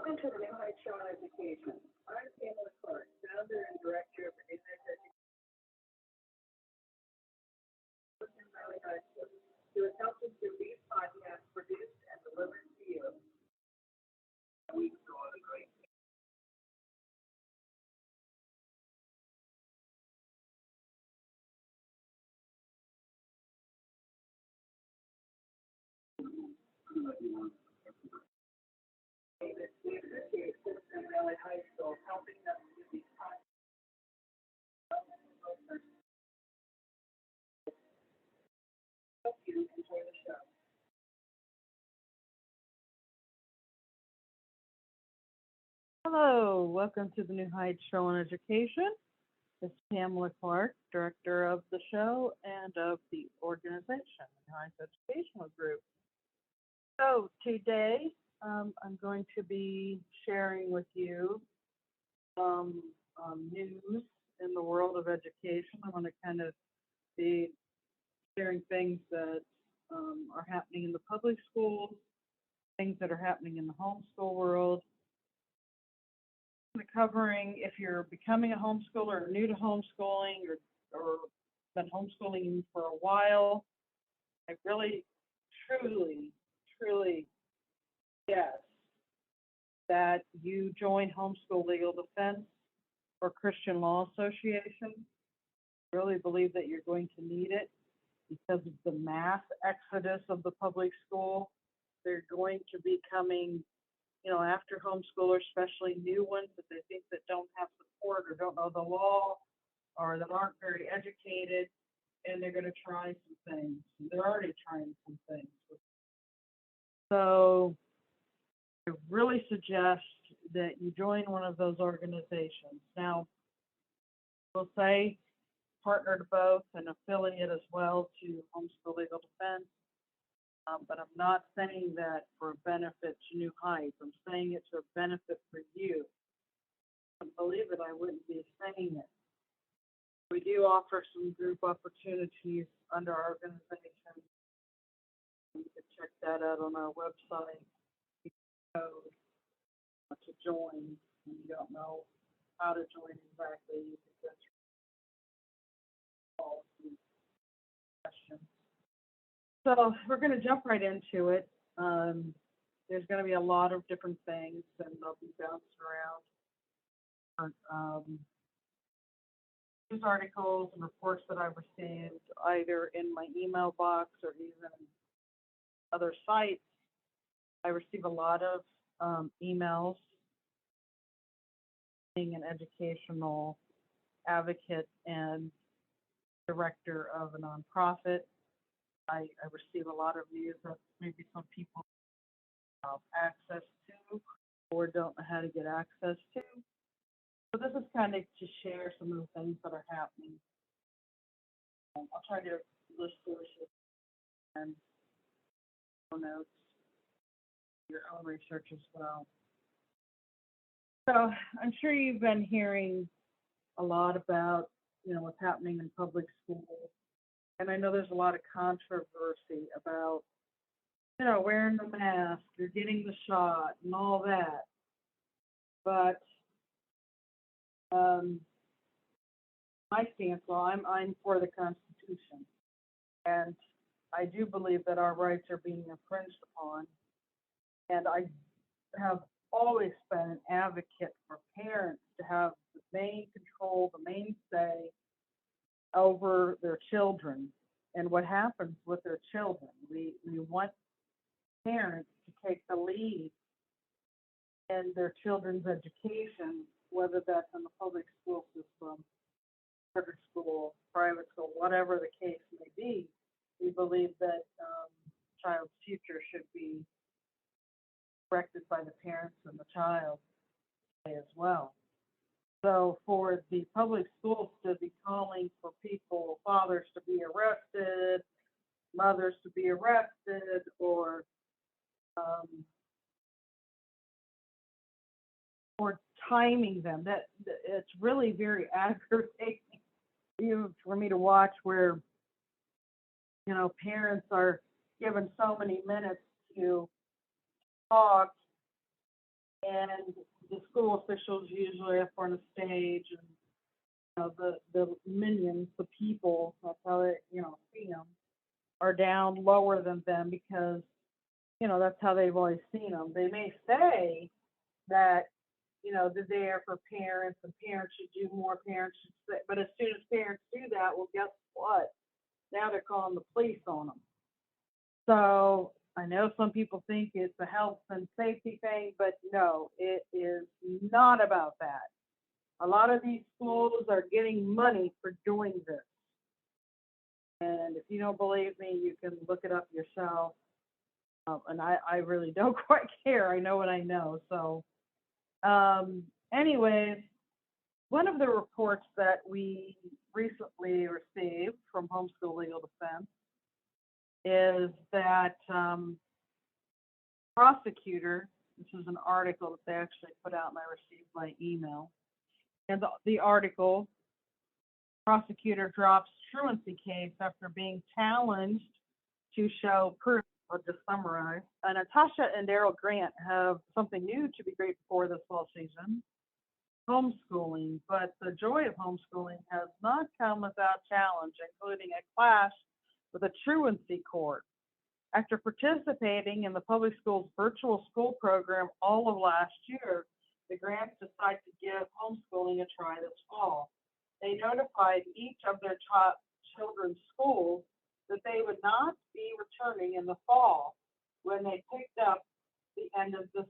Welcome to the New Heights Show on Education. I'm Pamela Clark, founder and director of the New Heights Education Valley High School, who has helped us get these podcasts produced and delivered to you. We saw the great David. We appreciate Citizen Valley High School helping us do these podcasts. Hope you enjoy the show. Hello, welcome to the New Heights Show on Education. This is Pamela Clark, director of the show and of the organization, the New Heights Educational Group. So today, I'm going to be sharing with you some news in the world of education. I want to kind of be sharing things that are happening in the public schools, things that are happening in the homeschool world. Covering if you're becoming a homeschooler or new to homeschooling or been homeschooling for a while. I really, truly suggest that you join Homeschool Legal Defense or Christian Law Association. I really believe that you're going to need it because of the mass exodus of the public school. They're going to be coming, after homeschoolers, especially new ones that they think that don't have support or don't know the law or that aren't very educated, and they're going to try some things. They're already trying some things. So I really suggest that you join one of those organizations. Now, we'll say partner to both and affiliate as well to Homeschool Legal Defense. But I'm not saying that for a benefit to New Heights. I'm saying it's for a benefit for you. I believe it, I wouldn't be saying it. We do offer some group opportunities under our organization. You can check that out on our website. You can go to join, and you don't know how to join exactly. You can just call some questions. So we're going to jump right into it. There's going to be a lot of different things, and they'll be bouncing around. News articles and reports that I've received either in my email box or even other sites. I receive a lot of emails being an educational advocate and director of a nonprofit. I receive a lot of news that maybe some people have access to or don't know how to get access to. So this is kind of to share some of the things that are happening. I'll try to list sources and notes, your own research as well. So I'm sure you've been hearing a lot about, what's happening in public schools. And I know there's a lot of controversy about, wearing the mask or getting the shot and all that. But my stance, I'm for the Constitution. And I do believe that our rights are being infringed upon. And I have always been an advocate for parents to have the main control, the main say over their children and what happens with their children. We want parents to take the lead in their children's education, whether that's in the public school system, charter school, private school, whatever the case may be. We believe that child's future should be directed by the parents and the child as well. So for the public schools to be calling for people, fathers to be arrested, mothers to be arrested, or timing them, that it's really very aggravating for me to watch where parents are given so many minutes to talk and the school officials usually up on the stage, and the minions, the people, that's how they see them, are down lower than them because that's how they've always seen them. They may say that they're there for parents and parents should do more, parents should say, but as soon as parents do that, well, guess what? Now they're calling the police on them. So I know some people think it's a health and safety thing, but no, it is not about that. A lot of these schools are getting money for doing this. And if you don't believe me, you can look it up yourself. And I really don't quite care. I know what I know. So, anyways, one of the reports that we recently received from Homeschool Legal Defense is that prosecutor, this is an article that they actually put out and I received by email. And the article, prosecutor drops truancy case after being challenged to show proof. I'll just summarize. Natasha and Daryl Grant have something new to be grateful for this fall season, homeschooling. But the joy of homeschooling has not come without challenge, including a clash with a truancy court. After participating in the public school's virtual school program all of last year, the Grants decided to give homeschooling a try this fall. They notified each of their children's schools that they would not be returning in the fall when they picked up the end of the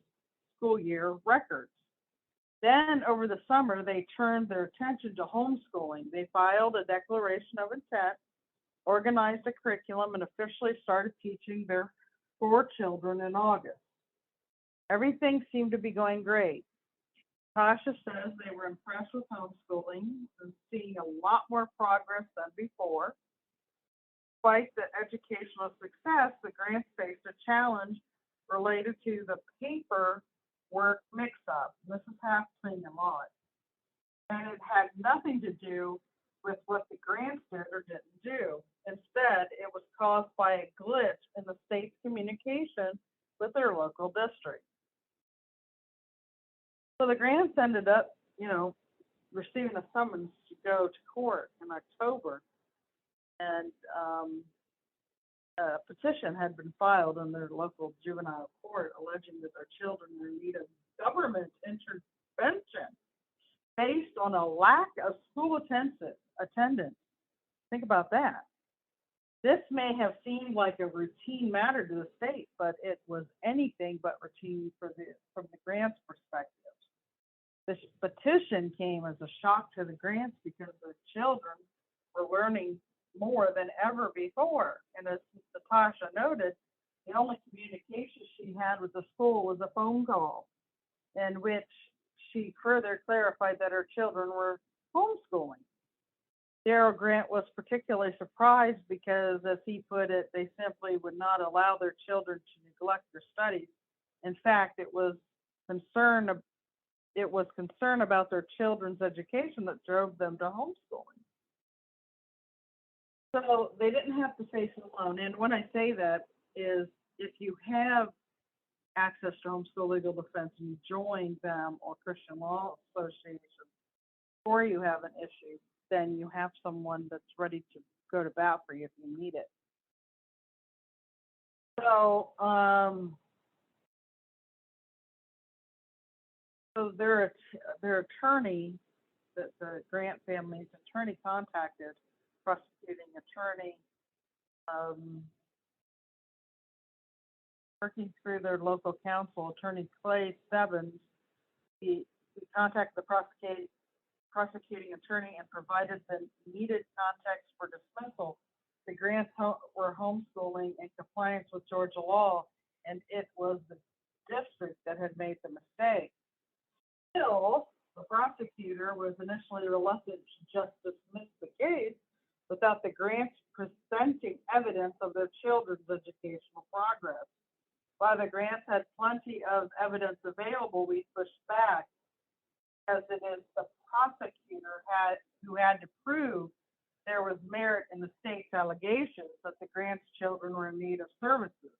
school year records. Then, over the summer, they turned their attention to homeschooling. They filed a declaration of intent, organized a curriculum, and officially started teaching their 4 children in August. Everything seemed to be going great. Tasha says they were impressed with homeschooling and seeing a lot more progress than before. Despite the educational success, the Grants faced a challenge related to the paperwork mix-up. This is happening a lot. And it had nothing to do with what the Grants did or didn't do. Instead, it was caused by a glitch in the state's communication with their local district. So the Grants ended up, receiving a summons to go to court in October, and a petition had been filed in their local juvenile court alleging that their children were in need of government intervention based on a lack of school attendance. Think about that. This may have seemed like a routine matter to the state, but it was anything but routine from the Grants' perspective. This petition came as a shock to the Grants because their children were learning more than ever before. And as Natasha noted, the only communication she had with the school was a phone call in which she further clarified that her children were homeschooling. Daryl Grant was particularly surprised because, as he put it, they simply would not allow their children to neglect their studies. In fact, it was concern about their children's education that drove them to homeschooling. So they didn't have to face it alone. And when I say that is, if you have access to Homeschool Legal Defense and you join them or Christian Law Association, or you have an issue, then you have someone that's ready to go to bat for you if you need it. So, their attorney, the Grant family's attorney, contacted prosecuting attorney, working through their local counsel, Attorney Clay Stebbins. He contacted the prosecuting attorney and provided the needed context for dismissal. The Grants were homeschooling in compliance with Georgia law, and it was the district that had made the mistake. Still, the prosecutor was initially reluctant to just dismiss the case without the Grants presenting evidence of their children's educational progress. While the Grants had plenty of evidence available, we pushed back, as it is the prosecutor who had to prove there was merit in the state's allegations that the Grants' children were in need of services.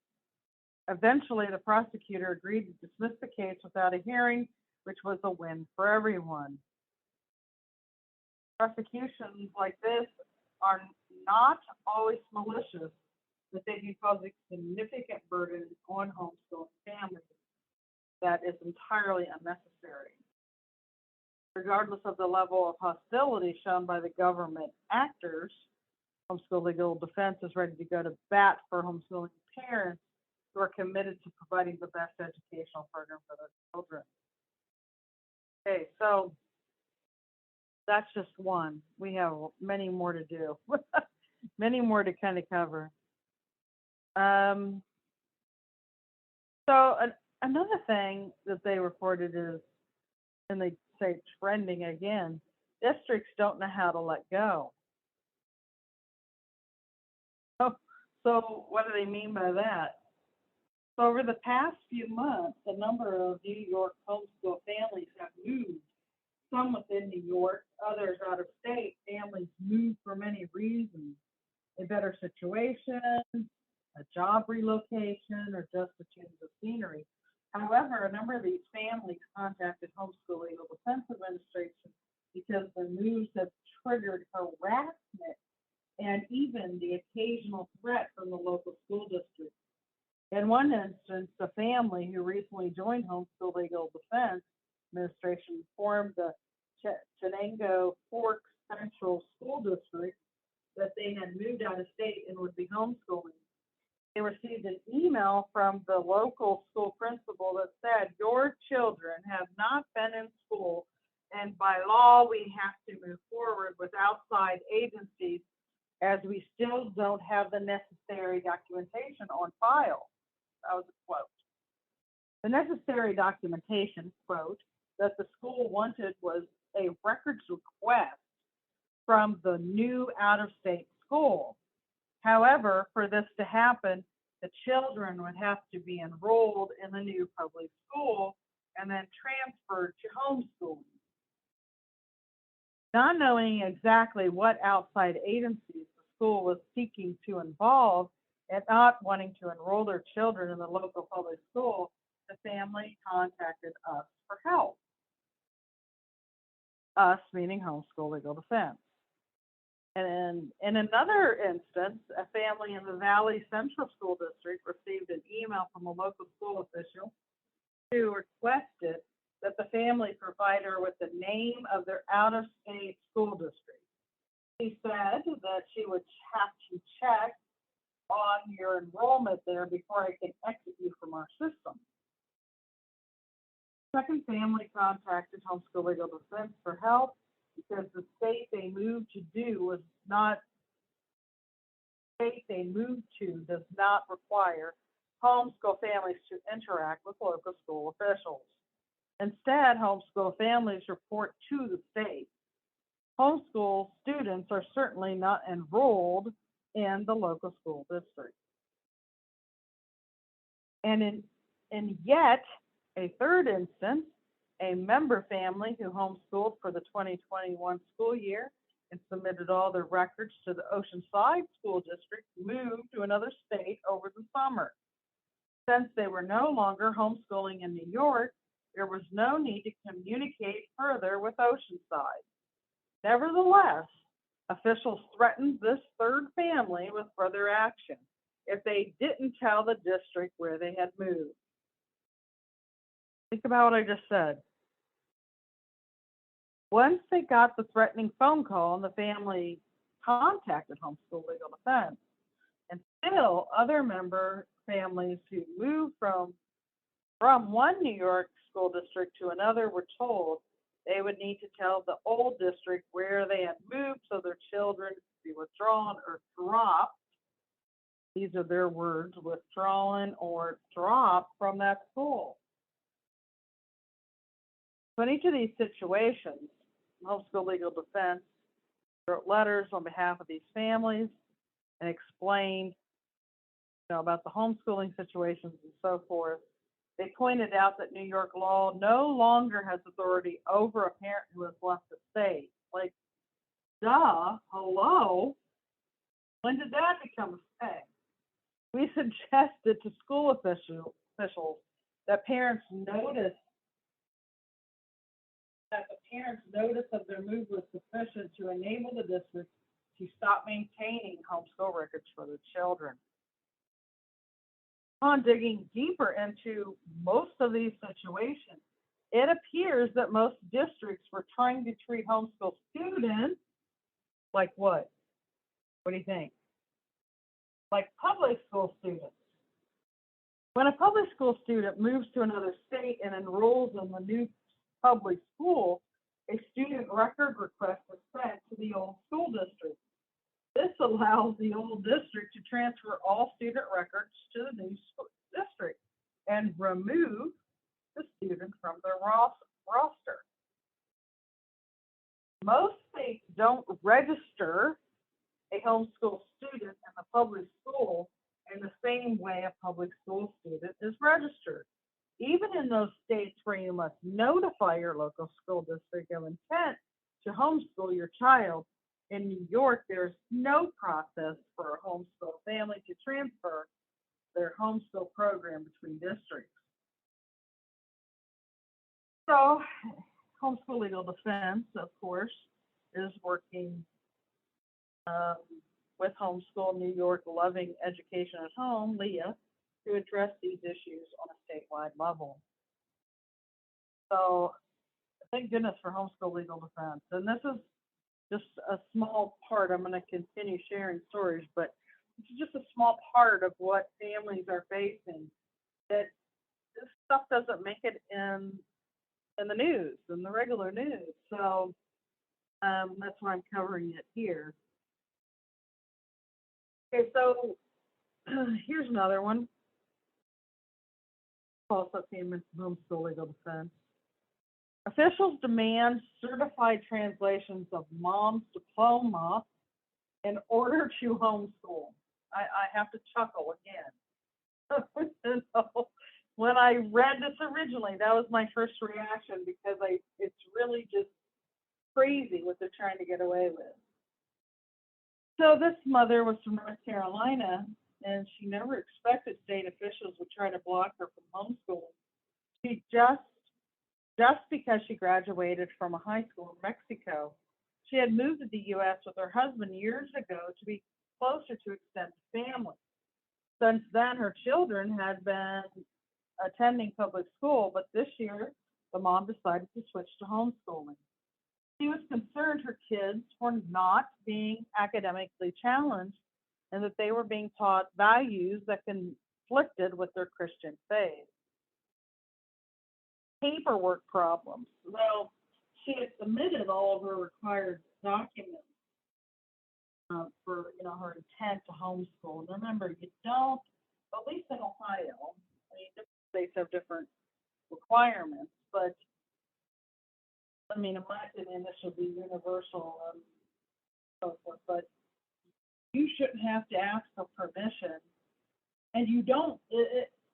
Eventually, the prosecutor agreed to dismiss the case without a hearing, which was a win for everyone. Prosecutions like this are not always malicious, but they can cause a significant burden on homeschooling families that is entirely unnecessary. Regardless of the level of hostility shown by the government actors, Homeschool Legal Defense is ready to go to bat for homeschooling parents who are committed to providing the best educational program for their children. Okay, so that's just one. We have many more to do, many more to kind of cover. Another thing that they reported is, and they say trending again, districts don't know how to let go. So what do they mean by that? So over the past few months, a number of New York homeschool families have moved, some within New York, others out of state. Families move for many reasons: a better situation, a job relocation, or just a change of scenery. However, a number of these families contacted Homeschool Legal Defense Administration because the moves have triggered harassment and even the occasional threat from the local school district. In one instance, a family who recently joined Homeschool Legal Defense Administration formed the Chenango Forks Central School District that they had moved out of state and would be homeschooling. They received an email from the local school principal that said, "Your children have not been in school, and by law we have to move forward with outside agencies as we still don't have the necessary documentation on file." That was a quote. The necessary documentation, quote, that the school wanted was a records request from the new out-of-state school. However, for this to happen, the children would have to be enrolled in the new public school and then transferred to homeschooling. Not knowing exactly what outside agencies the school was seeking to involve and not wanting to enroll their children in the local public school, the family contacted us for help. Us meaning Homeschool Legal Defense. And in another instance, a family in the Valley Central School District received an email from a local school official who requested that the family provide her with the name of their out-of-state school district. She said that she would have to check on your enrollment there before I can exit you from our system. Second family contacted Homeschool Legal Defense for help because the state they moved to does not require homeschool families to interact with local school officials. Instead, homeschool families report to the state. Homeschool students are certainly not enrolled in the local school district. And yet, a third instance, a member family who homeschooled for the 2021 school year and submitted all their records to the Oceanside School District moved to another state over the summer. Since they were no longer homeschooling in New York, there was no need to communicate further with Oceanside. Nevertheless, officials threatened this third family with further action if they didn't tell the district where they had moved. Think about what I just said. Once they got the threatening phone call, and the family contacted Homeschool Legal Defense, and still other member families who moved from one New York school district to another were told they would need to tell the old district where they had moved so their children could be withdrawn or dropped. These are their words: withdrawn or dropped from that school. So in each of these situations, Homeschool Legal Defense wrote letters on behalf of these families and explained, about the homeschooling situations and so forth. They pointed out that New York law no longer has authority over a parent who has left the state. Like, duh, hello? When did that become a thing? We suggested to school officials that the parents' notice of their move was sufficient to enable the district to stop maintaining homeschool records for their children. On digging deeper into most of these situations, it appears that most districts were trying to treat homeschool students like what? What do you think? Like public school students. When a public school student moves to another state and enrolls in the new public school, a student record request is sent to the old school district. This allows the old district to transfer all student records to the new district and remove the student from their roster. Most states don't register a homeschool student in the public school in the same way a public school student is registered. Even in those states where you must notify your local school district of intent to homeschool your child, in New York, there's no process for a homeschool family to transfer their homeschool program between districts. So, Homeschool Legal Defense, of course, is working um, with Homeschool New York Loving Education at Home, LEA, to address these issues on a statewide level. So, thank goodness for Homeschool Legal Defense. And this is just a small part. I'm going to continue sharing stories, but it's just a small part of what families are facing. That this stuff doesn't make it in the news, in the regular news. So that's why I'm covering it here. Okay, so here's another one. Also came in Homeschool Legal Defense. Officials demand certified translations of mom's diploma in order to homeschool. I have to chuckle again. So, when I read this originally, that was my first reaction because it's really just crazy what they're trying to get away with. So this mother was from North Carolina, and she never expected state officials would try to block her from homeschooling. She just because she graduated from a high school in Mexico. She had moved to the U.S. with her husband years ago to be closer to extended family. Since then, her children had been attending public school, but this year, the mom decided to switch to homeschooling. She was concerned her kids were not being academically challenged and that they were being taught values that conflicted with their Christian faith. Paperwork problems. Well, she had submitted all of her required documents for her intent to homeschool. And remember, you don't, at least in Ohio, I mean, different states have different requirements, but I mean, in my opinion, this should be universal and so forth. But you shouldn't have to ask for permission, and you don't.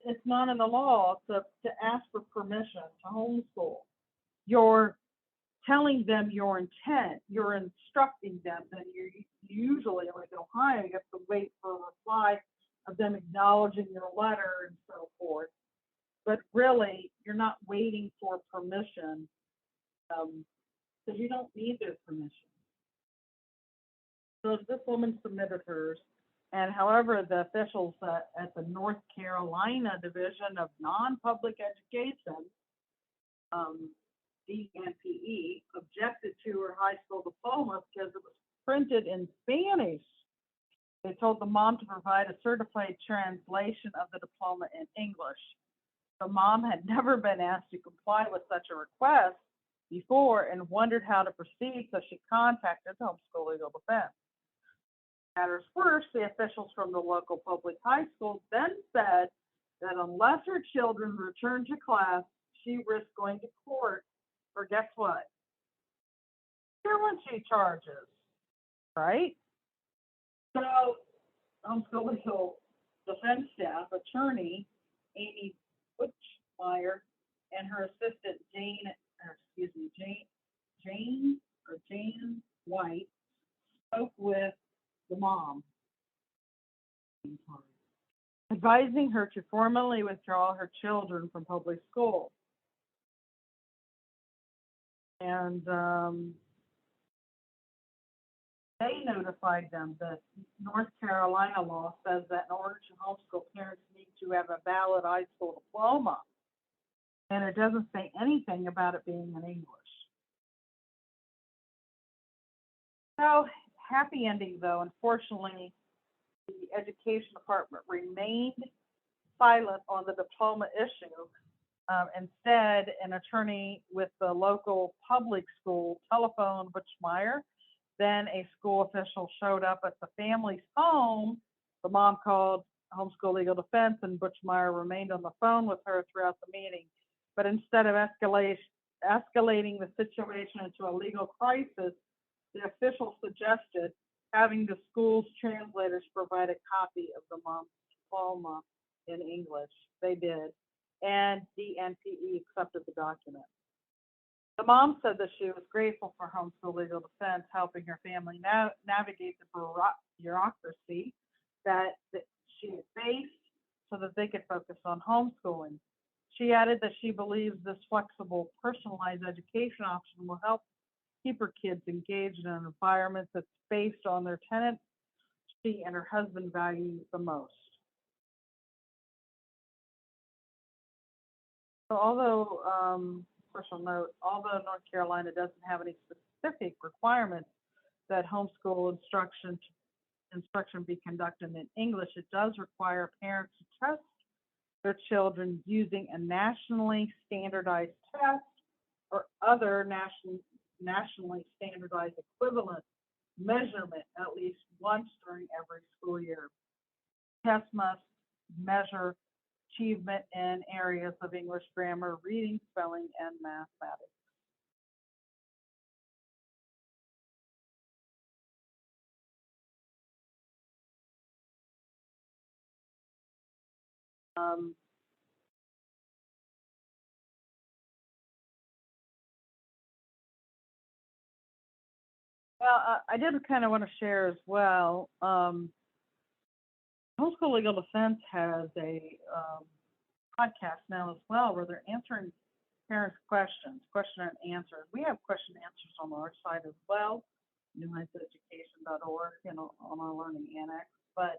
It's not in the law to ask for permission to homeschool. You're telling them your intent. You're instructing them. Then you usually, like in Ohio, you have to wait for a reply of them acknowledging your letter and so forth. But really, you're not waiting for permission because you don't need their permission. So this woman submitted hers, and however, the officials at the North Carolina Division of Non-Public Education, DNPE, objected to her high school diploma because it was printed in Spanish. They told the mom to provide a certified translation of the diploma in English. The mom had never been asked to comply with such a request before and wondered how to proceed, so she contacted Homeschool Legal Defense. Matters worse, the officials from the local public high school then said that unless her children returned to class, she risked going to court for guess what? Truancy charges, right? So, Homeschool Legal Defense staff attorney Amy Butchmeyer and her assistant Jane White spoke with the mom. advising her to formally withdraw her children from public school. And they notified them that North Carolina law says that in order to homeschool, parents need to have a valid high school diploma. And it doesn't say anything about it being in English. So, happy ending though. Unfortunately, the education department remained silent on the diploma issue. Instead, an attorney with the local public school telephoned Butch Meyer. Then a school official showed up at the family's home. The mom called Homeschool Legal Defense, and Butch Meyer remained on the phone with her throughout the meeting. But instead of escalating the situation into a legal crisis, the official suggested having the school's translators provide a copy of the mom's diploma in English. They did, and the NPE accepted the document. The mom said that she was grateful for Homeschool Legal Defense helping her family navigate the bureaucracy that she had faced so that they could focus on homeschooling. She added that she believes this flexible, personalized education option will help keep her kids engaged in an environment that's based on their tenets she and her husband value the most. So special note, although North Carolina doesn't have any specific requirements that homeschool instruction be conducted in English, it does require parents to test their children using a nationally standardized test or other nationally standardized equivalent measurement at least once during every school year. Tests must measure achievement in areas of English grammar, reading, spelling, and mathematics. Um, I did kind of want to share as well. Homeschool Legal Defense has a podcast now as well where they're answering parents' questions, question and answers. We have question and answers on our site as well, newheights.education.org, and on our learning annex. But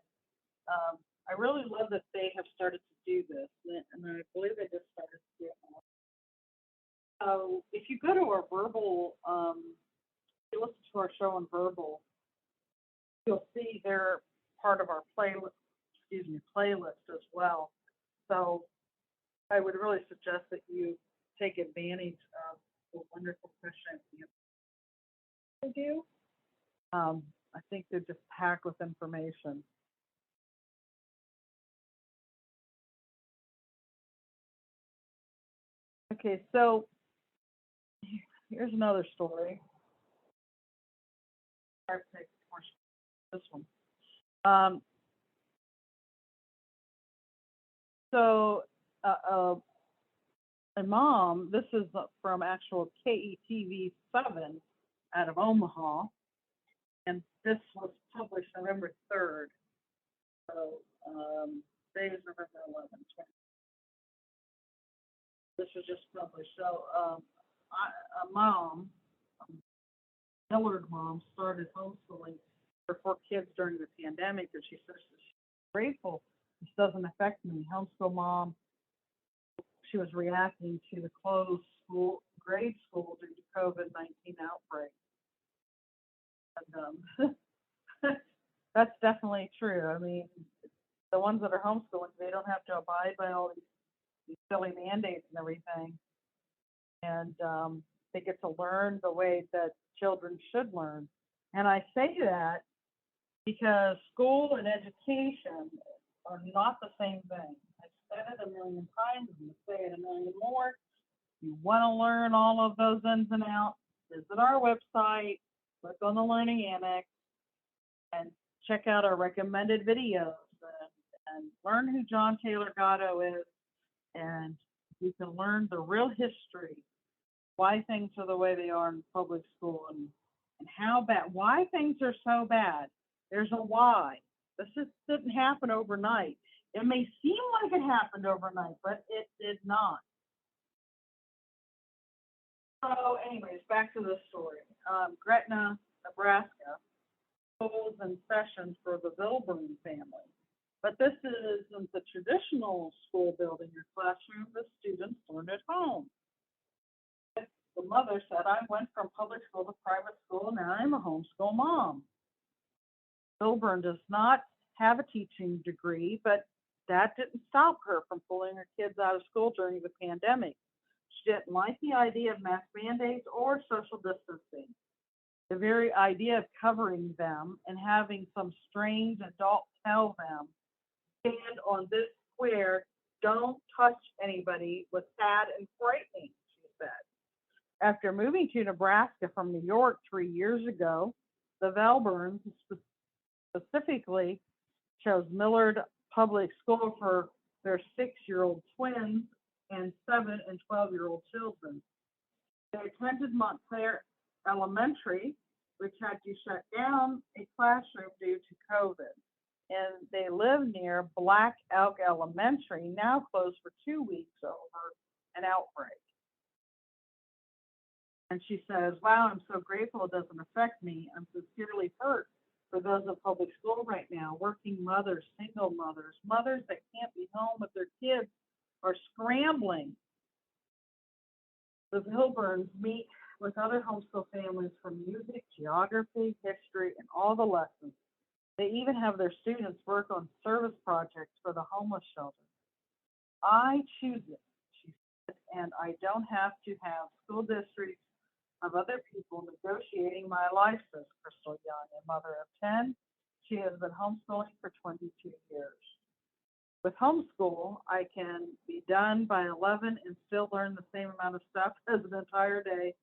I really love that they have started to do this, and I believe they just started to do it now. So if you go to our verbal, if you listen to our show on verbal, you'll see they're part of our playlist as well. So I would really suggest that you take advantage of the wonderful questions they do. I think they're just packed with information. Okay, so here's another story. This one. Um, so uh, uh, my mom, this is from actual KETV 7 out of Omaha, and this was published November 3rd. So today is November 11th. This was just published. So a mom, Millard mom, started homeschooling her 4 kids during the pandemic, and she says she's grateful this doesn't affect me. Homeschool mom, she was reacting to the closed grade school due to COVID-19 outbreak. And that's definitely true. I mean, the ones that are homeschooling, they don't have to abide by all these silly mandates and everything. And they get to learn the way that children should learn. And I say that because school and education are not the same thing. I've said it a million times, I'm going to say it a million more. If you want to learn all of those ins and outs, visit our website, click on the Learning Annex, and check out our recommended videos and learn who John Taylor Gatto is, and you can learn the real history, why things are the way they are in public school, and why things are so bad. There's a why. This just didn't happen overnight. It may seem like it happened overnight, but it did not. So, anyways, back to the story. Gretna, Nebraska, schools and sessions for the Vilburn family. But this isn't the traditional school building or classroom. The students learn at home. The mother said, I went from public school to private school. Now I'm a homeschool mom. Vilburn does not have a teaching degree, but that didn't stop her from pulling her kids out of school during the pandemic. She didn't like the idea of mask mandates or social distancing. The very idea of covering them and having some strange adult tell them, stand on this square, don't touch anybody, was sad and frightening, she said. After moving to Nebraska from New York 3 years ago, the Vilburns specifically chose Millard Public School for their 6-year-old twins and 7 and 12-year-old children. They attended Montclair Elementary, which had to shut down a classroom due to COVID. And they live near Black Elk Elementary, now closed for 2 weeks over an outbreak. And she says, wow, I'm so grateful it doesn't affect me. I'm sincerely hurt for those in public school right now, working mothers, single mothers, mothers that can't be home with their kids are scrambling. The Vilburns meet with other homeschool families for music, geography, history, and all the lessons. They even have their students work on service projects for the homeless shelter. I choose it, she said, and I don't have to have school districts of other people negotiating my life, says Crystal Young, a mother of 10. She has been homeschooling for 22 years. With homeschool, I can be done by 11 and still learn the same amount of stuff as an entire day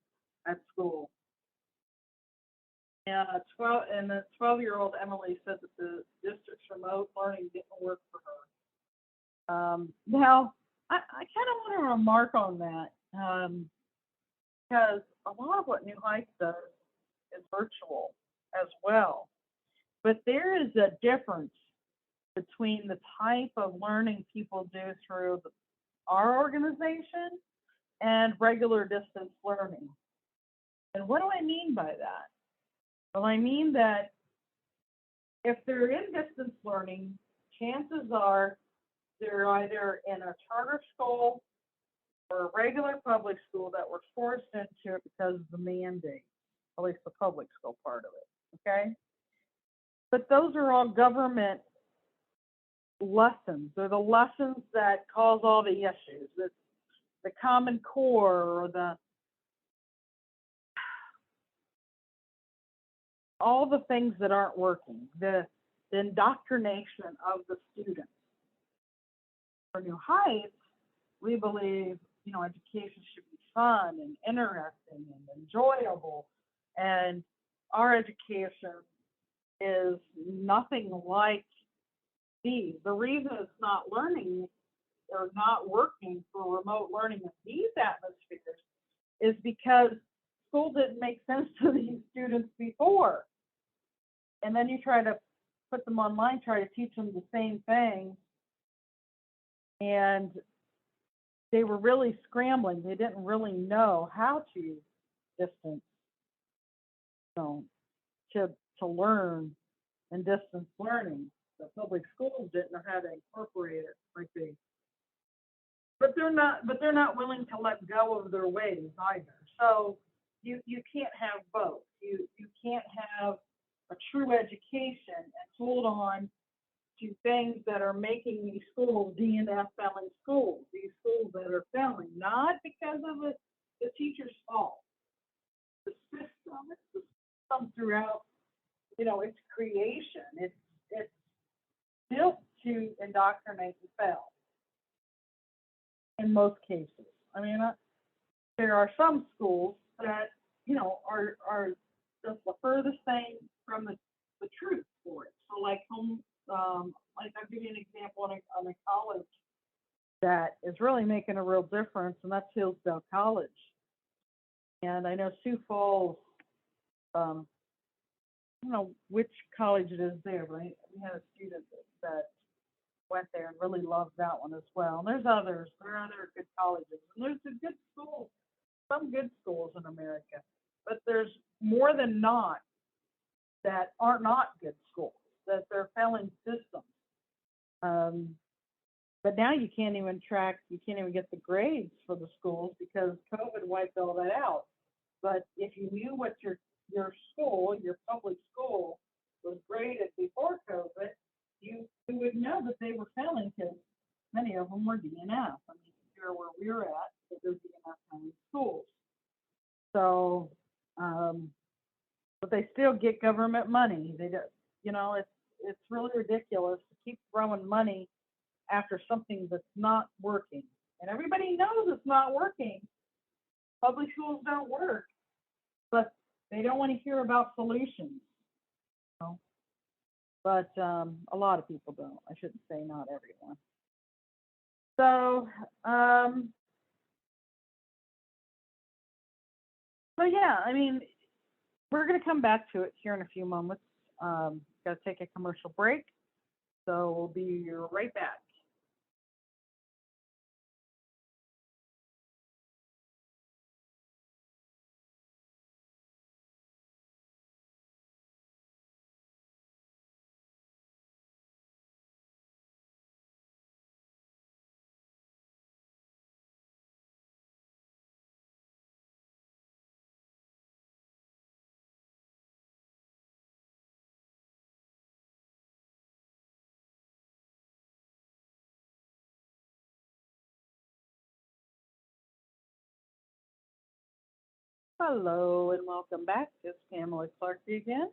at school. And the 12-year-old Emily said that the district's remote learning didn't work for her. Now, I kind of want to remark on that because a lot of what New Heights does is virtual as well. But there is a difference between the type of learning people do through our organization and regular distance learning. And what do I mean by that? Well, I mean that if they're in distance learning, chances are they're either in a charter school or a regular public school that were forced into it because of the mandate, at least the public school part of it, okay? But those are all government lessons. They're the lessons that cause all the issues. It's the Common Core or all the things that aren't working, the indoctrination of the students. For New Heights, we believe, education should be fun and interesting and enjoyable. And our education is nothing like these. The reason it's not learning or not working for remote learning in these atmospheres is because school didn't make sense to these students before. And then you try to put them online, try to teach them the same thing. And they were really scrambling. They didn't really know how to distance, to learn and distance learning. The public schools didn't know how to incorporate it like they. But they're not willing to let go of their ways either. So you can't have both. You can't have a true education and hold on to things that are making these schools DNF failing schools, these schools that are failing, not because of the teacher's fault. The system, it's the system throughout, its creation. It's built to indoctrinate and fail in most cases. I mean, there are some schools that, are just the furthest thing from the truth for it. So like like I'll give you an example on a college that is really making a real difference, and that's Hillsdale College. And I know Sioux Falls, I don't know which college it is there, but we had a student that went there and really loved that one as well. And there's others. There are other good colleges, and there's a good schools, some good schools in America, but there's more than not that are not good schools, that they're failing systems. Um, but now you can't even get the grades for the schools because COVID wiped all that out. But if you knew what your school, your public school, was graded before COVID, you would know that they were failing because many of them were DNF. I mean, here where we're at, they're DNF county schools. So, but they still get government money. They do, it's really ridiculous to keep throwing money after something that's not working. And everybody knows it's not working. Public schools don't work, but they don't want to hear about solutions. You know? But a lot of people don't. I shouldn't say not everyone. So, so yeah, I mean, we're going to come back to it here in a few moments. Got to take a commercial break, so we'll be right back. Hello and welcome back. It's Pamela Clark again.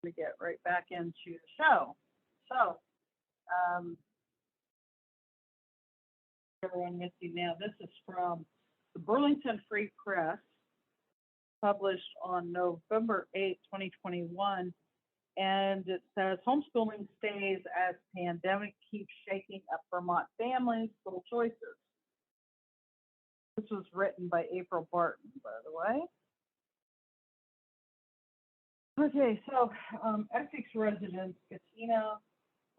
We get right back into the show. So, everyone with you now. This is from the Burlington Free Press, published on November 8th, 2021. And it says homeschooling stays as pandemic keeps shaking up Vermont families' school choices. This was written by April Barton, by the way. Okay, so Essex resident Katina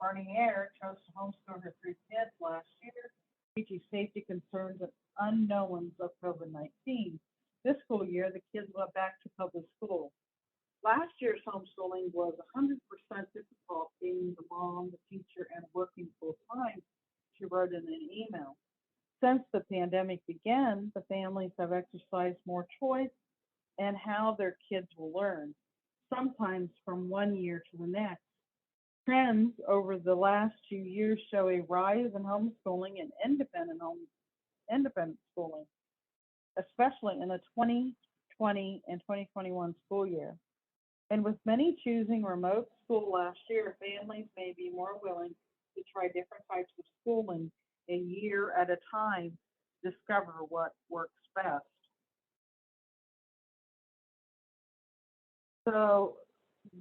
Barnier chose to homeschool her three kids last year, due to safety concerns and unknowns of COVID-19. This school year, the kids went back to public school. Last year's homeschooling was 100% difficult being the mom, the teacher, and working full time, she wrote in an email. Since the pandemic began, the families have exercised more choice in how their kids will learn, sometimes from one year to the next. Trends over the last 2 years show a rise in homeschooling and independent schooling, especially in the 2020 and 2021 school year. And with many choosing remote school last year, families may be more willing to try different types of schooling a year at a time to discover what works best. So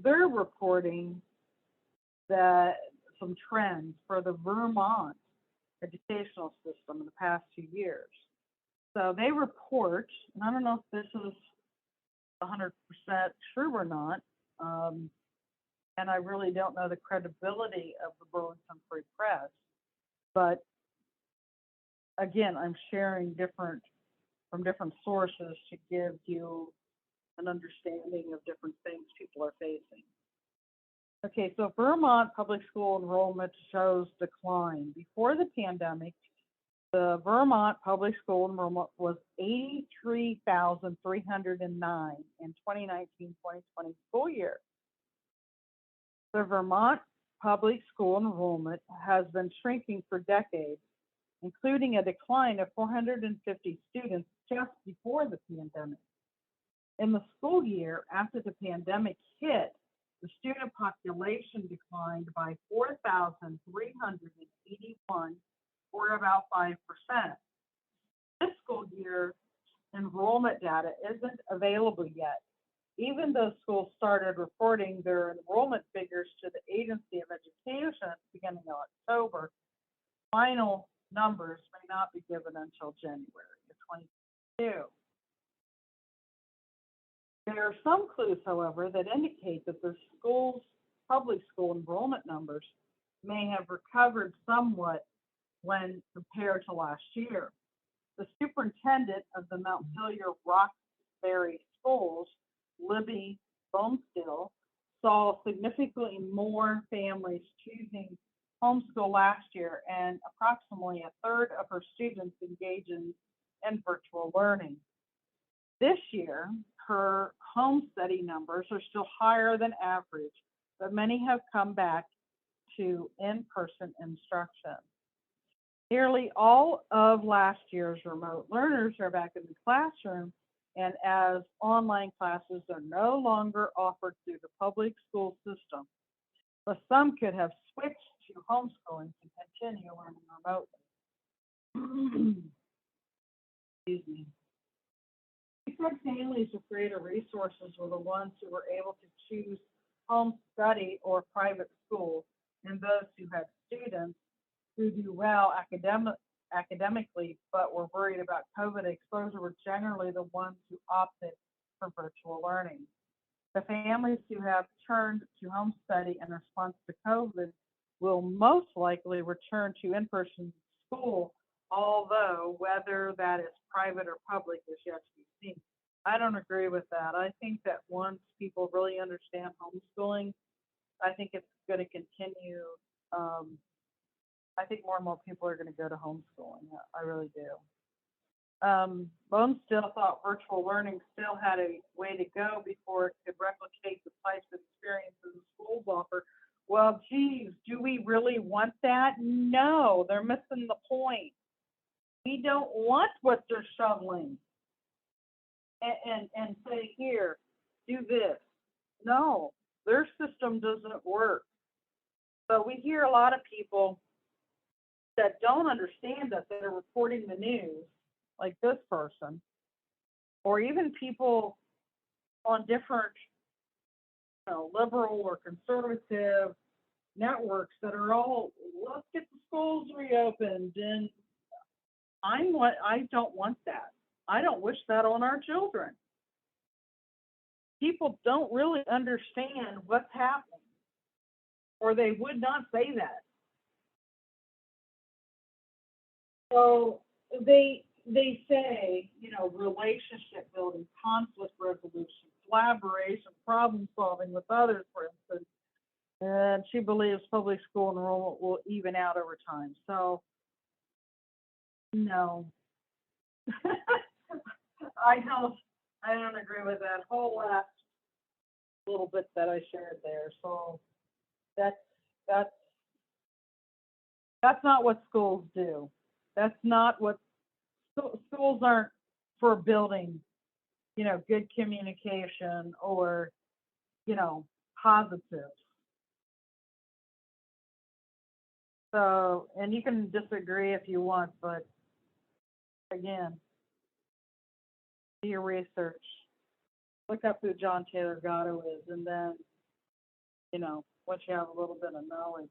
they're reporting that some trends for the Vermont educational system in the past 2 years. So they report, and I don't know if this is 100% true or not, and I really don't know the credibility of the Burlington Free Press, but again, I'm sharing from different sources to give you an understanding of different things people are facing. Okay, so Vermont public school enrollment shows decline. Before the pandemic, the Vermont public school enrollment was 83,309 in 2019-2020 school year. The Vermont public school enrollment has been shrinking for decades, including a decline of 450 students just before the pandemic. In the school year after the pandemic hit, the student population declined by 4,381, or about 5%. This school year enrollment data isn't available yet, even though schools started reporting their enrollment figures to the Agency of Education at the beginning of October. Final numbers may not be given until January of 2022. There are some clues, however, that indicate that the school's public school enrollment numbers may have recovered somewhat when compared to last year. The superintendent of the Mount Pillier Roxbury schools, Libby Bonestill, saw significantly more families choosing homeschool last year, and approximately a third of her students engage in virtual learning. This year, her home study numbers are still higher than average, but many have come back to in-person instruction. Nearly all of last year's remote learners are back in the classroom, and as online classes are no longer offered through the public school system, but some could have switched to homeschooling to continue learning remotely. Excuse me. She said families with greater resources were the ones who were able to choose home study or private school, and those who had students who do well academically but were worried about COVID exposure were generally the ones who opted for virtual learning. The families who have turned to home study in response to COVID will most likely return to in-person school, although whether that is private or public is yet to be seen. I don't agree with that. I think that once people really understand homeschooling, I think it's going to continue. Um, I think more and more people are going to go to homeschooling. I really do. Bone still thought virtual learning still had a way to go before it could replicate the types of experiences schools offer. Well, geez, do we really want that? No, they're missing the point. We don't want what they're shoveling and say, here, do this. No, their system doesn't work. But we hear a lot of people that don't understand that are reporting the news, like this person, or even people on different, liberal or conservative networks that are all, let's get the schools reopened, and I don't want that. I don't wish that on our children. People don't really understand what's happening, or they would not say that. So they say, relationship building, conflict resolution, collaboration, problem solving with others, for instance. And she believes public school enrollment will even out over time. So no, I don't I don't agree with that whole last little bit that I shared there. So that's that's that's not what schools do. That's not what schools aren't for building, good communication or, positive. So, and you can disagree if you want, but again, do your research. Look up who John Taylor Gatto is, and then, once you have a little bit of knowledge,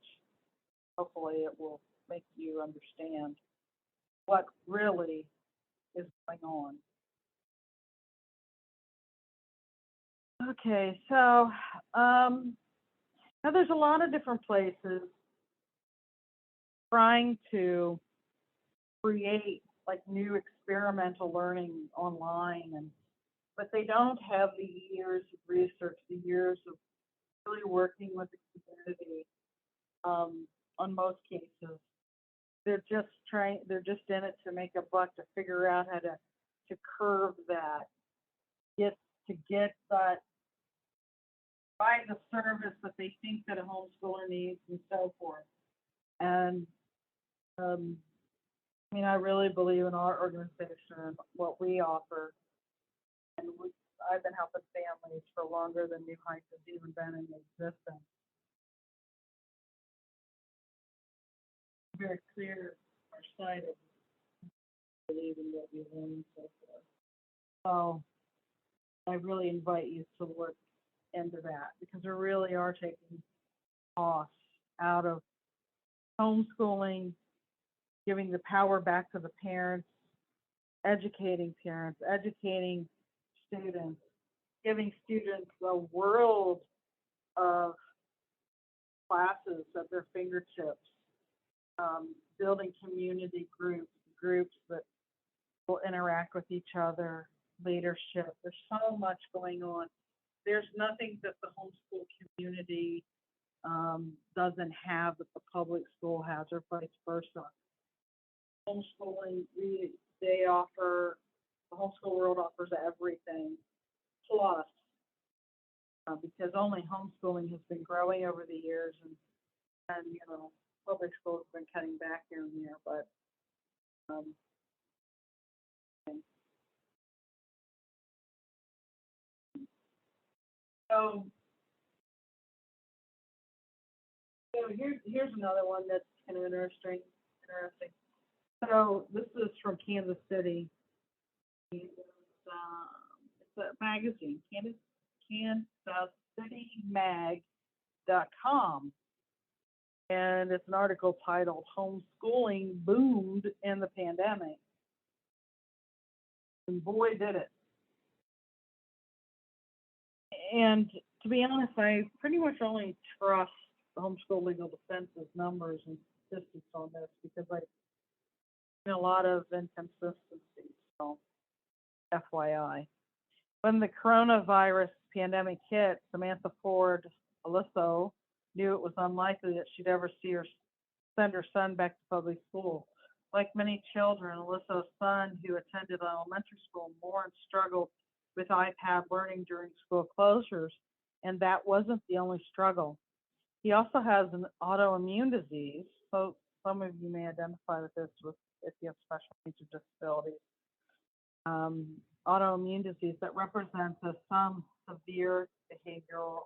hopefully it will make you understand what really is going on. Okay, so now there's a lot of different places trying to create like new experimental learning online, and but they don't have the years of research, the years of really working with the community. On most cases, they're just in it to make a buck, to figure out how to curve that, get get that, buy the service that they think that a homeschooler needs, and so forth. And um, I really believe in our organization and what we offer. And I've been helping families for longer than New Heights has even been in existence. Very clear our side of believing what we learn and so forth. So I really invite you to look into that, because we really are taking costs out of homeschooling, giving the power back to the parents, educating students, giving students a world of classes at their fingertips, building community groups that will interact with each other, leadership. There's so much going on. There's nothing that the homeschool community doesn't have that the public school has, or vice versa. Homeschooling, they offer, the homeschool world offers everything, plus, because only homeschooling has been growing over the years, and public schools have been cutting back here and there, but um, so, here's another one that's kind of interesting. Interesting. So this is from Kansas City. It's, it's a magazine, KansasCityMag.com, and it's an article titled "Homeschooling Boomed in the Pandemic," and boy did it. And to be honest, I pretty much only trust the Homeschool Legal Defense's numbers and statistics on this because I've seen a lot of inconsistencies. So, FYI. When the coronavirus pandemic hit, Samantha Ford Aliso knew it was unlikely that she'd ever send her son back to public school. Like many children, Aliso's son, who attended elementary school, mourned struggled with iPad learning during school closures, and that wasn't the only struggle. He also has an autoimmune disease, so some of you may identify with this if you have special needs or disabilities. Um, Autoimmune disease that represents as some severe behavioral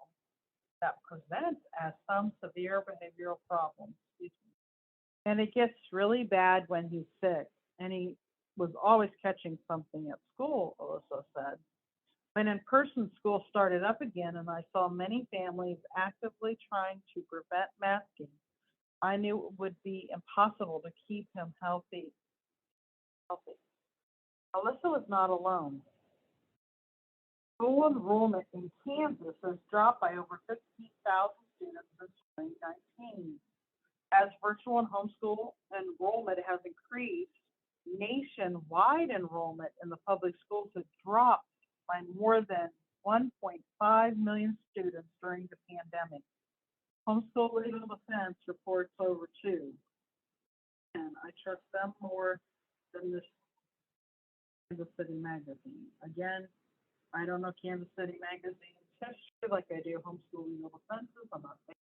that presents as some severe behavioral problems. And it gets really bad when he's sick, and he was always catching something at school, Alyssa said. When in-person school started up again and I saw many families actively trying to prevent masking, I knew it would be impossible to keep him healthy. Alyssa was not alone. School enrollment in Kansas has dropped by over 15,000 students since 2019. As virtual and homeschool enrollment has increased, nationwide enrollment in the public schools has dropped by more than 1.5 million students during the pandemic. Homeschool Legal Defense reports over 2, and I trust them more than this Kansas City magazine. Again, I don't know Kansas City magazine's history like I do Homeschool Legal Defenses. I'm not saying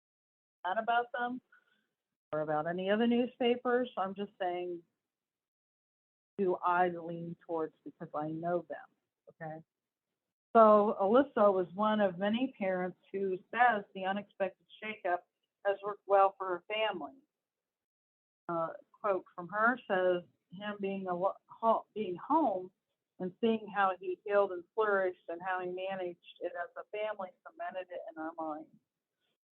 that about them or about any other newspapers. I'm just saying who I lean towards because I know them. Okay. So Alyssa was one of many parents who says the unexpected shakeup has worked well for her family. Quote from her says, him being home and seeing how he healed and flourished and how he managed it as a family cemented it in our minds.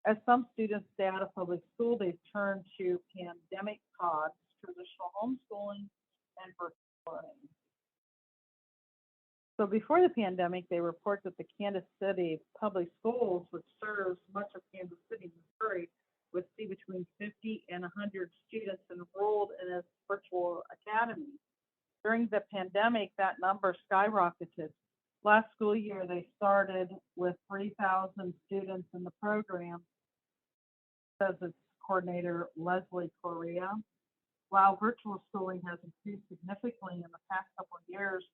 As some students stay out of public school, they've turned to pandemic pods, traditional homeschooling, and virtual learning. So before the pandemic, they report that the Kansas City public schools, which serves much of Kansas City, Missouri, would see between 50 and 100 students enrolled in a virtual academy. During the pandemic, that number skyrocketed. Last school year, they started with 3,000 students in the program, says its coordinator, Leslie Correa. While virtual schooling has increased significantly in the past couple of years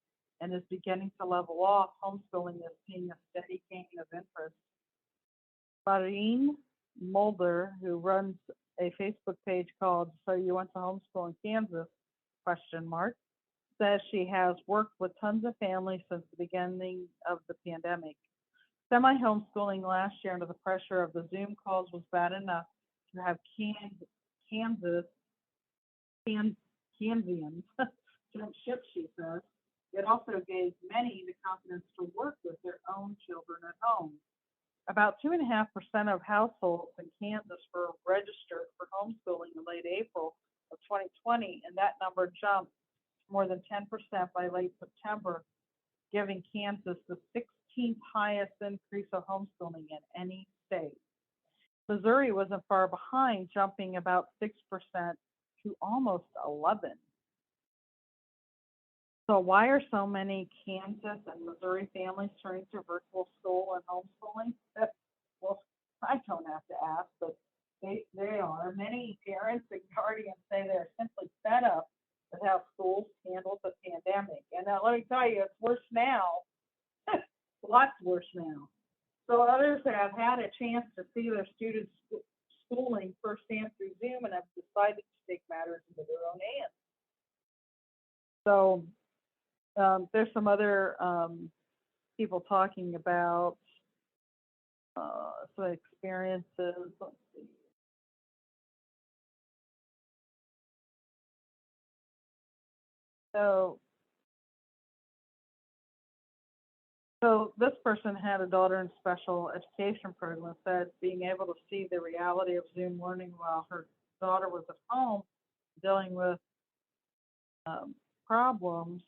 and is beginning to level off, homeschooling is seeing a steady gain of interest. Farine Mulder, who runs a Facebook page called "So You Went to Homeschool in Kansas?" Says she has worked with tons of families since the beginning of the pandemic. Semi-homeschooling last year under the pressure of the Zoom calls was bad enough to have Kansas Kansians jump ship, she says. It also gave many the confidence to work with their own children at home. About 2.5% of households in Kansas were registered for homeschooling in late April of 2020, and that number jumped to more than 10% by late September, giving Kansas the 16th highest increase of homeschooling in any state. Missouri wasn't far behind, jumping about 6% to almost 11. So why are so many Kansas and Missouri families turning to virtual school and homeschooling? Well, I don't have to ask, but they are. Many parents and guardians say they're simply fed up with how schools handled the pandemic. And now let me tell you, it's worse now, lots worse now. So others have had a chance to see their students schooling firsthand through Zoom and have decided to take matters into their own hands. So there's some other people talking about some experiences. Let's see. So, so this person had a daughter in special education program, said being able to see the reality of Zoom learning while her daughter was at home dealing with um, problems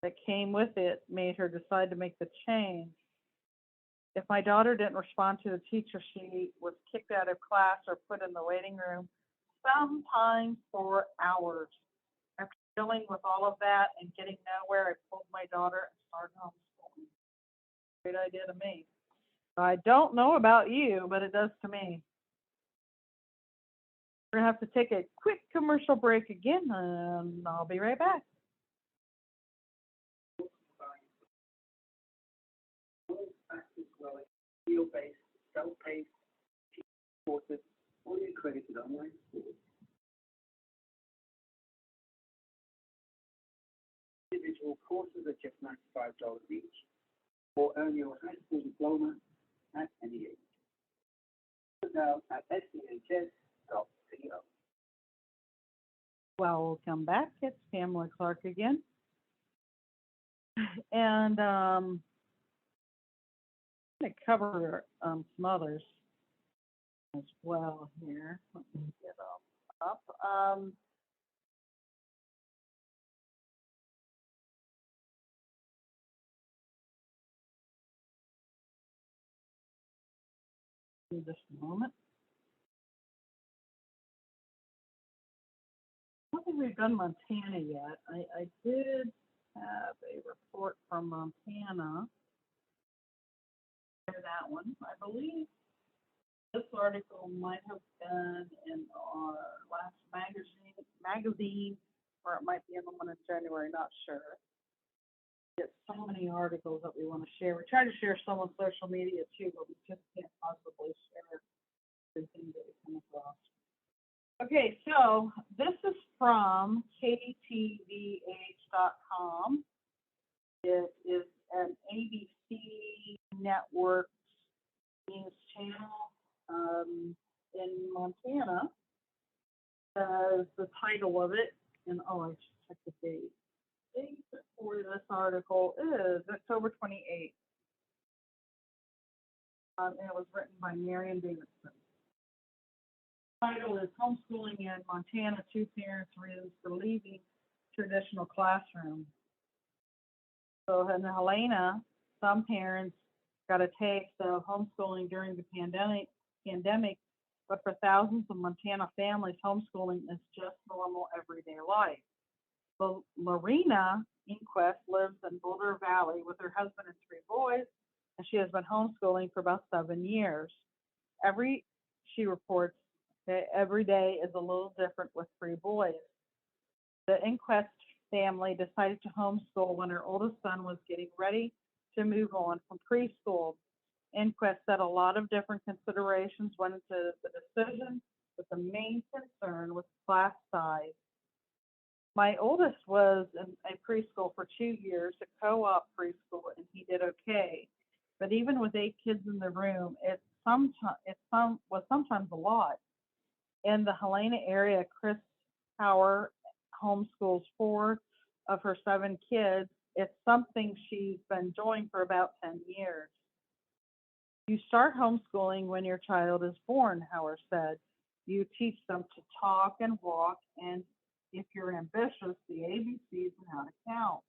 that came with it made her decide to make the change. If my daughter didn't respond to the teacher, she was kicked out of class or put in the waiting room, sometimes for hours. After dealing with all of that and getting nowhere, I pulled my daughter and started homeschooling. Great idea to me. I don't know about you, but it does to me. We're going to have to take a quick commercial break again, and I'll be right back. Field-based, self-paced, courses, fully accredited online schools. Individual courses are just $95 each, or earn your high school diploma at any age. Now at schs.co. Welcome back. It's Pamela Clark again. And I'm going to cover some others as well here. Let me get them up. In just a moment. I don't think we've done Montana yet. I did have a report from Montana. That one, I believe. This article might have been in our last magazine, or it might be in the one in January. Not sure. Get so many articles that we want to share. We try to share some on social media too, but we just can't possibly share everything that we come across. Okay, so this is from ktvh.com. It is an ABC network news channel in Montana. The title of it, and oh, I should check the date. The date for this article is October 28th. And it was written by Marion Davidson. The title is Homeschooling in Montana, Two Parents' Reasons for Leaving Traditional Classroom. So in Helena, some parents got a taste of homeschooling during the pandemic, but for thousands of Montana families, homeschooling is just normal everyday life. So Lorena Inquest lives in Boulder Valley with her husband and three boys, and she has been homeschooling for about 7 years. She reports that every day is a little different with three boys. The Inquest family decided to homeschool when her oldest son was getting ready to move on from preschool. Inquest said a lot of different considerations went into the decision, but the main concern was class size. My oldest was in a preschool for 2 years, a co-op preschool, and he did okay. But even with 8 kids in the room, it was sometimes a lot. In the Helena area, Chris Power homeschools 4 of her 7 kids. It's something she's been doing for about 10 years. You start homeschooling when your child is born, Howard said. You teach them to talk and walk, and if you're ambitious, the ABCs and how to count.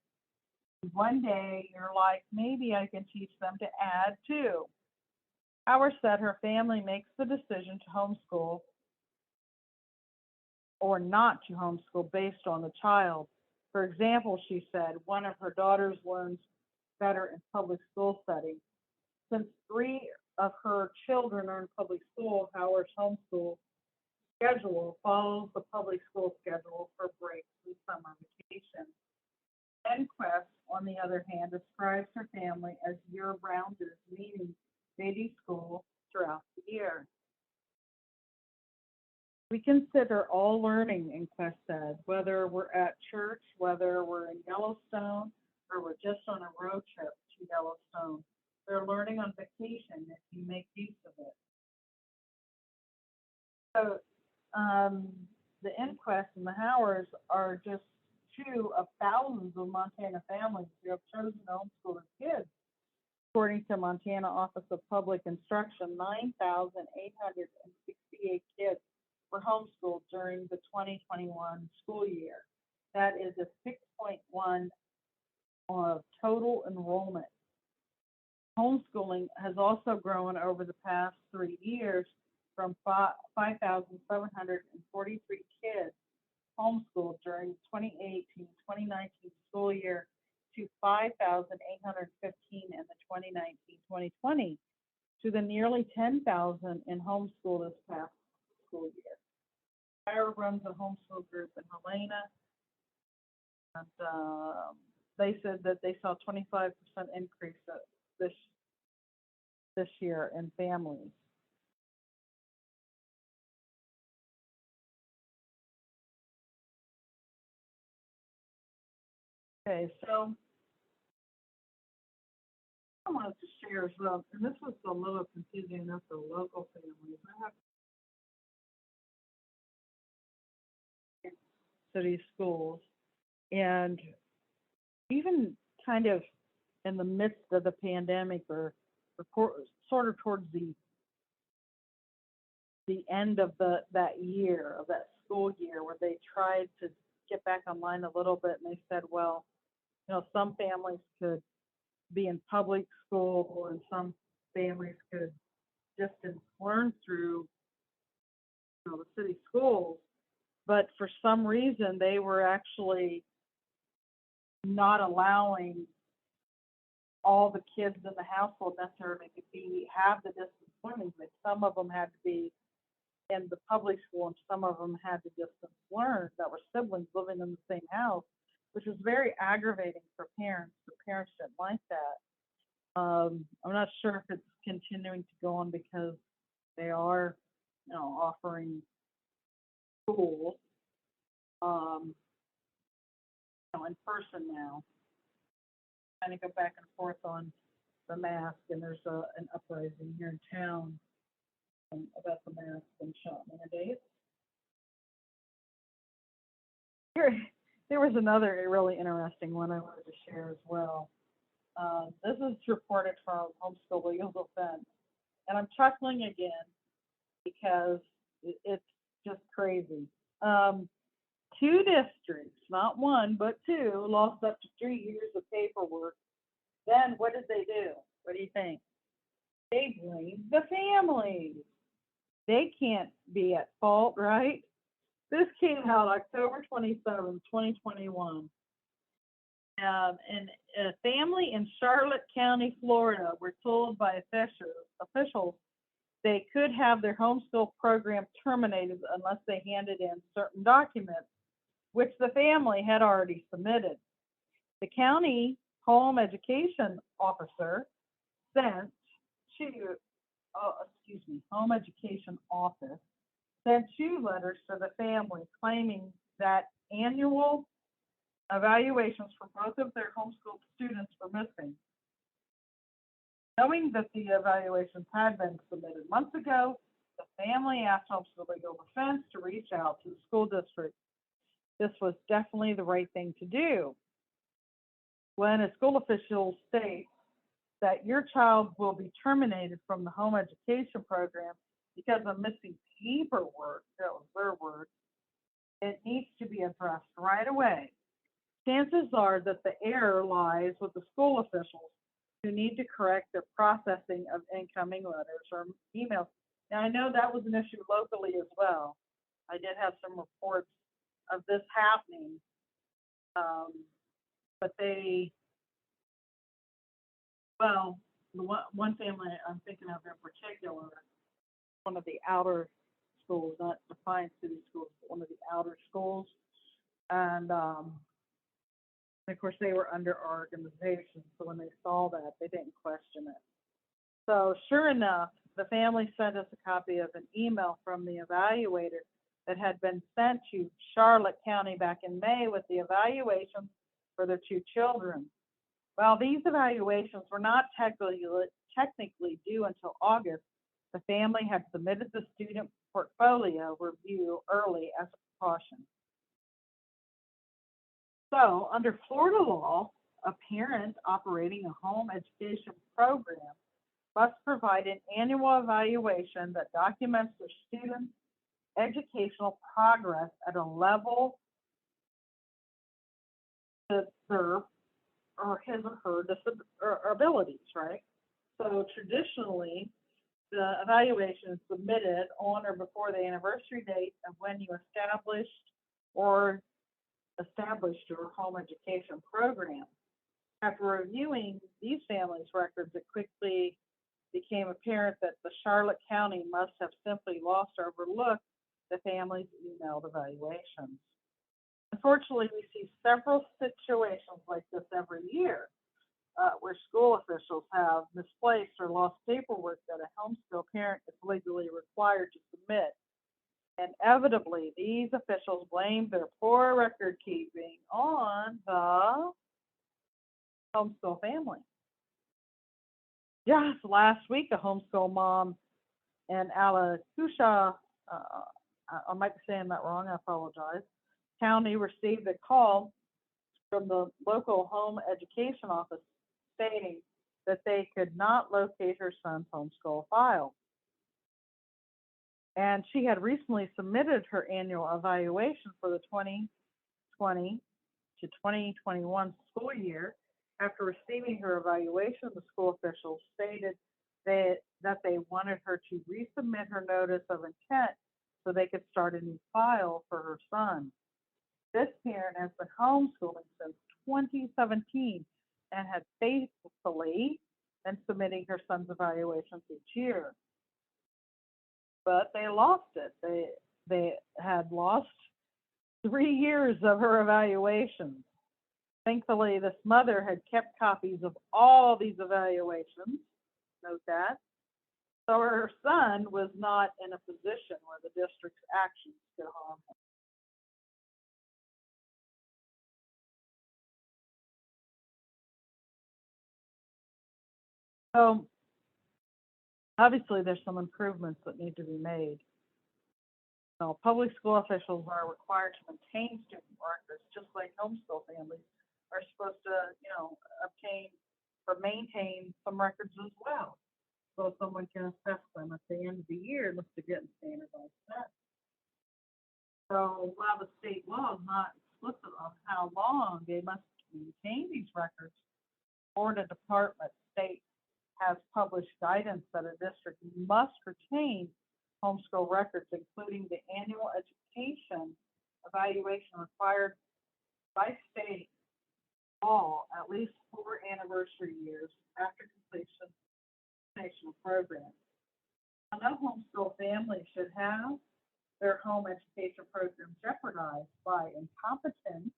One day you're like, maybe I can teach them to add too. Howard said her family makes the decision to homeschool or not to homeschool based on the child. For example, she said one of her daughters learns better in public school settings. Since three of her children are in public school, Howard's homeschool schedule follows the public school schedule for breaks and summer vacation. Enquest, on the other hand, describes her family as year-rounders, meaning they do school throughout the year. We consider all learning, Enquest said, whether we're at church, whether we're in Yellowstone, or we're just on a road trip to Yellowstone. They're learning on vacation if you make use of it. So um, the Inquest and the Howards are just two of thousands of Montana families who have chosen to homeschool their kids. According to Montana Office of Public Instruction, 9,868 kids were homeschooled during the 2021 school year. That is a 6.1 of total enrollment. Homeschooling has also grown over the past 3 years from 5,743 kids homeschooled during the 2018-2019 school year to 5,815 in the 2019-2020 to the nearly 10,000 in homeschool this past school year. Ira runs a homeschool group in Helena, and they said that they saw 25% increase this this year in families. Okay, so I wanted to share as well, and this was a little confusing enough for local families. I have city schools, and even kind of in the midst of the pandemic, or sort of towards the end of that year of that school year, where they tried to get back online a little bit, and they said, well, some families could be in public school, and some families could distance learn through the city schools. But for some reason, they were actually not allowing all the kids in the household necessarily to have the distance learning. But some of them had to be in the public school, and some of them had to distance learn that were siblings living in the same house, which was very aggravating for parents. The parents didn't like that. I'm not sure if it's continuing to go on because they are, offering school, um, in person now. Kind of go back and forth on the mask, and there's an uprising here in town about the mask and shot mandates. Here, there was another really interesting one I wanted to share as well. This is reported from Homeschool Legal Defense, and I'm chuckling again because it's just crazy. Um, Two districts, not one, but two, lost up to 3 years of paperwork. Then what did they do? What do you think? They blamed the families. They can't be at fault, right? This came out October 27, 2021. And a family in Charlotte County, Florida, were told by officials they could have their homeschool program terminated unless they handed in certain documents, which the family had already submitted. The county home education officer sent to, home education office sent two letters to the family claiming that annual evaluations for both of their homeschooled students were missing. Knowing that the evaluations had been submitted months ago, the family asked Homeschool Legal Defense to reach out to the school district. This was definitely the right thing to do. When a school official states that your child will be terminated from the home education program because of missing paperwork, that was their word, it needs to be addressed right away. Chances are that the error lies with the school officials who need to correct the processing of incoming letters or emails. Now, I know that was an issue locally as well. I did have some reports of this happening, um, but well, the one family I'm thinking of in particular, one of the outer schools, not Defiance City schools, but one of the outer schools, and of course they were under our organization, so when they saw that, they didn't question it. So sure enough, the family sent us a copy of an email from the evaluator that had been sent to Charlotte County back in May with the evaluations for their two children. While these evaluations were not technically due until August, the family had submitted the student portfolio review early as a precaution. So, under Florida law, a parent operating a home education program must provide an annual evaluation that documents their students' educational progress at a level to their or his or her abilities, right? So traditionally, the evaluation is submitted on or before the anniversary date of when you or established your home education program. After reviewing these families' records, it quickly became apparent that the Charlotte County must have simply lost or overlooked the family's emailed evaluations. Unfortunately, we see several situations like this every year where school officials have misplaced or lost paperwork that a homeschool parent is legally required to submit. Inevitably, these officials blame their poor record keeping on the homeschool family. Just last week, a homeschool mom in Alakusha, I might be saying that wrong, I apologize, county received a call from the local home education office stating that they could not locate her son's homeschool file. And she had recently submitted her annual evaluation for the 2020 to 2021 school year. After receiving her evaluation, the school officials stated that they wanted her to resubmit her notice of intent so they could start a new file for her son. This parent has been homeschooling since 2017 and had faithfully been submitting her son's evaluations each year. But they lost it. They had lost 3 years of her evaluations. Thankfully, this mother had kept copies of all these evaluations, note that, so her son was not in a position where the district's actions could harm him. So obviously there's some improvements that need to be made. So public school officials are required to maintain student records, just like homeschool families are supposed to, obtain or maintain some records as well. So someone can assess them at the end of the year and look to get standardized tests. So while the state law is not explicit on how long they must maintain these records, Florida Department of State has published guidance that a district must retain homeschool records, including the annual education evaluation required by state law at least 4 anniversary years after completion of the educational program. No homeschool family should have their home education program jeopardized by incompetence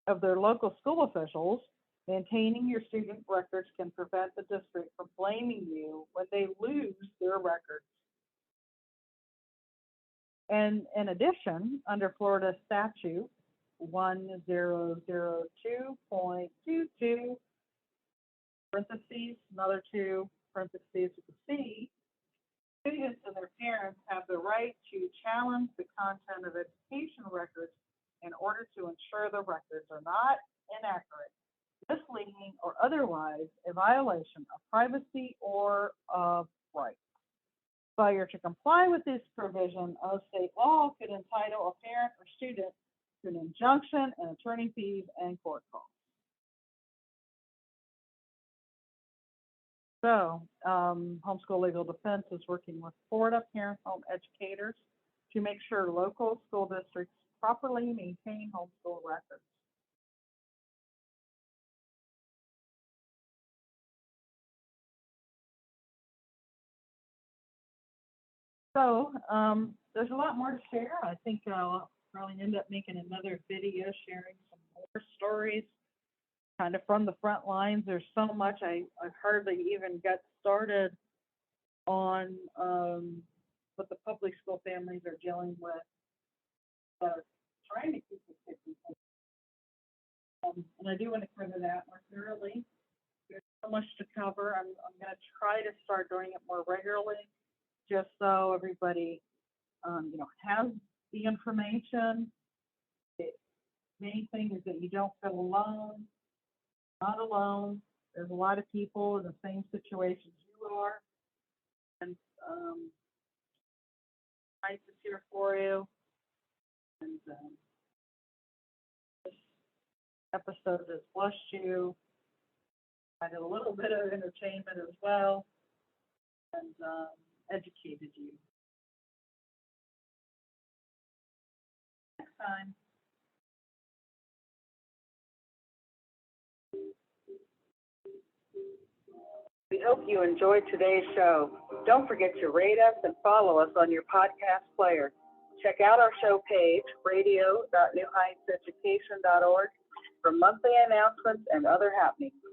of their local school officials. Maintaining your student records can prevent the district from blaming you when they lose their records. And in addition, under Florida statute 1002.22, parentheses, another two, parentheses with a C, students and their parents have the right to challenge the content of education records in order to ensure the records are not inaccurate, misleading, or otherwise a violation of privacy or of rights. Failure to comply with this provision of state law could entitle a parent or student to an injunction and attorney fees and court costs. So, Homeschool Legal Defense is working with Florida parent home educators to make sure local school districts properly maintain homeschool records. So, there's a lot more to share. I think I'll probably end up making another video sharing some more stories kind of from the front lines. There's so much. I hardly even got started on what the public school families are dealing with, trying to keep the kids informed. And I do want to cover that more thoroughly. There's so much to cover. I'm going to try to start doing it more regularly, just so everybody, has the information. The main thing is that you don't feel alone, not alone. There's a lot of people in the same situations you are, and Ice is here for you. And this episode has blessed you. I did a little bit of entertainment as well, and educated you. Next time. We hope you enjoyed today's show. Don't forget to rate us and follow us on your podcast player. Check out our show page, radio.newheightseducation.org, for monthly announcements and other happenings.